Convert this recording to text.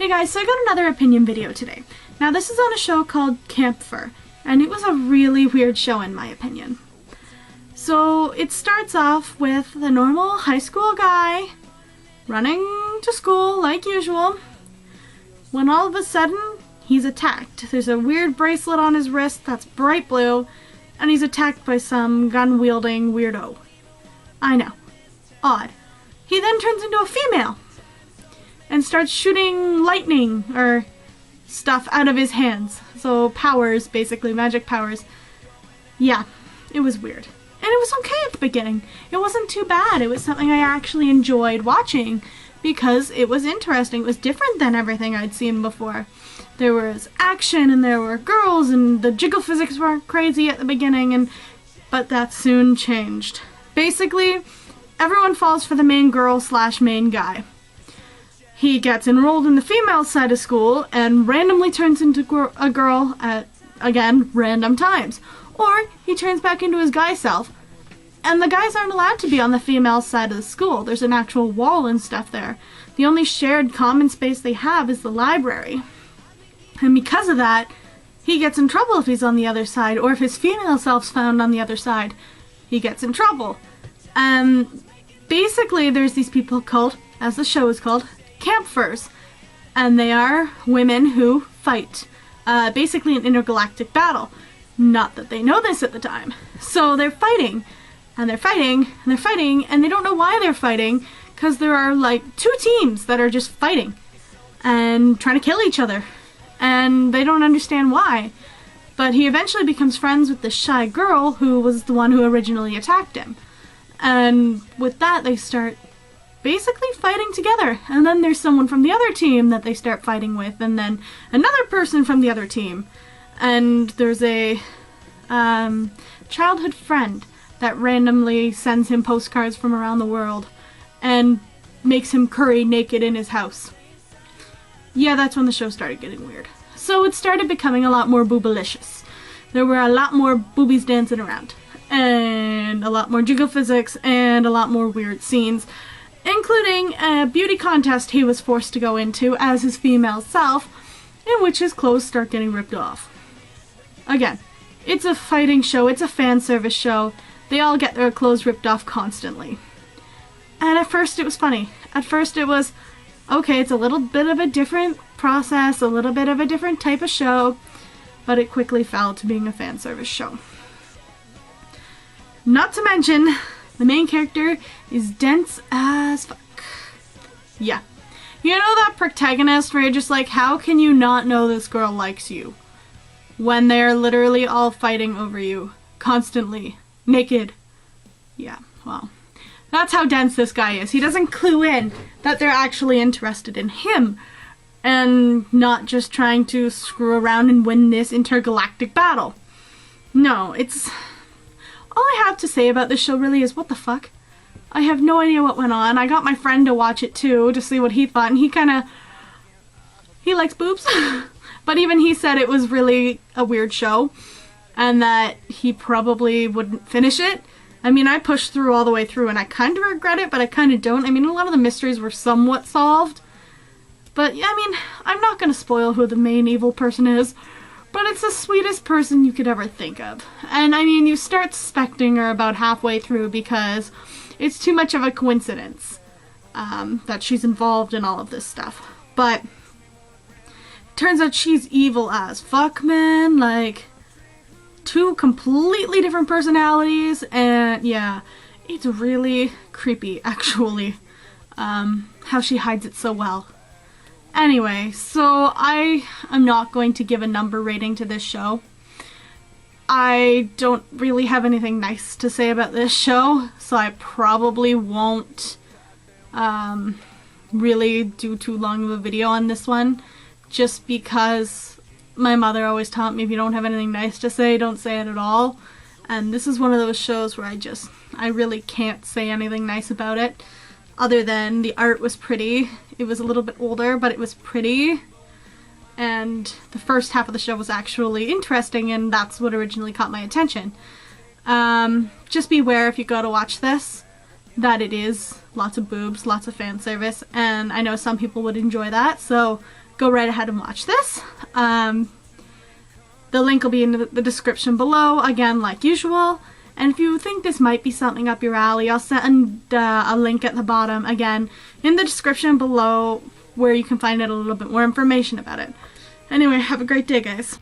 Hey guys, so I got another opinion video today. Now this is on a show called Kampfer, and it was a really weird show in my opinion. So it starts off with the normal high school guy running to school like usual, when all of a sudden he's attacked. There's a weird bracelet on his wrist that's bright blue, and he's attacked by some gun-wielding weirdo. I know. Odd. He then turns into a female and starts shooting lightning or stuff out of his hands. So powers, basically, magic powers. Yeah, it was weird. And it was okay at the beginning. It wasn't too bad. It was something I actually enjoyed watching because it was interesting. It was different than everything I'd seen before. There was action and there were girls and the jiggle physics weren't crazy at the beginning, but that soon changed. Basically, everyone falls for the main girl / main guy. He gets enrolled in the female side of school and randomly turns into a girl at, again, random times. Or he turns back into his guy self. And the guys aren't allowed to be on the female side of the school. There's an actual wall and stuff there. The only shared common space they have is the library. And because of that, he gets in trouble if he's on the other side, or if his female self's found on the other side, he gets in trouble. Basically, there's these people called, as the show is called, Kampfers, and they are women who fight, basically an intergalactic battle. Not that they know this at the time. So they're fighting, and they're fighting, and they're fighting, and they don't know why they're fighting, because there are like 2 teams that are just fighting, and trying to kill each other, and they don't understand why. But he eventually becomes friends with this shy girl who was the one who originally attacked him. And with that, they start basically fighting together. And then there's someone from the other team that they start fighting with, and then another person from the other team. And there's a childhood friend that randomly sends him postcards from around the world and makes him curry naked in his house. Yeah, that's when the show started getting weird. So it started becoming a lot more boobalicious. There were a lot more boobies dancing around, and a lot more jiggle physics, and a lot more weird scenes, including a beauty contest he was forced to go into as his female self, in which his clothes start getting ripped off. Again, it's a fighting show, it's a fan service show. They all get their clothes ripped off constantly. And at first it was funny. At first it was, okay, it's a little bit of a different process, a little bit of a different type of show, but it quickly fell to being a fan service show. Not to mention, the main character is dense as fuck. Yeah. You know that protagonist where you're just like, how can you not know this girl likes you? When they're literally all fighting over you. Constantly. Naked. Yeah, well. That's how dense this guy is. He doesn't clue in that they're actually interested in him. And not just trying to screw around and win this intergalactic battle. No, it's... All I have to say about this show really is, what the fuck? I have no idea what went on. I got my friend to watch it too, to see what he thought, and he likes boobs. But even he said it was really a weird show, and that he probably wouldn't finish it. I mean, I pushed through all the way through, and I kind of regret it, but I kind of don't. I mean, a lot of the mysteries were somewhat solved. But, yeah, I mean, I'm not going to spoil who the main evil person is, but it's the sweetest person you could ever think of. And, I mean, you start suspecting her about halfway through because it's too much of a coincidence that she's involved in all of this stuff. But turns out she's evil as fuck, man. Like, 2 completely different personalities, and yeah, it's really creepy, actually, how she hides it so well. Anyway, so I am not going to give a number rating to this show. I don't really have anything nice to say about this show, so I probably won't really do too long of a video on this one, just because my mother always taught me if you don't have anything nice to say, don't say it at all. And this is one of those shows where I really can't say anything nice about it, other than the art was pretty. It was a little bit older, but it was pretty. And the first half of the show was actually interesting, and that's what originally caught my attention. Just beware if you go to watch this, that it is lots of boobs, lots of fan service, and I know some people would enjoy that, so go right ahead and watch this. The link will be in the description below, again, like usual. And if you think this might be something up your alley, I'll send a link at the bottom, again, in the description below, where you can find out a little bit more information about it. Anyway, have a great day, guys.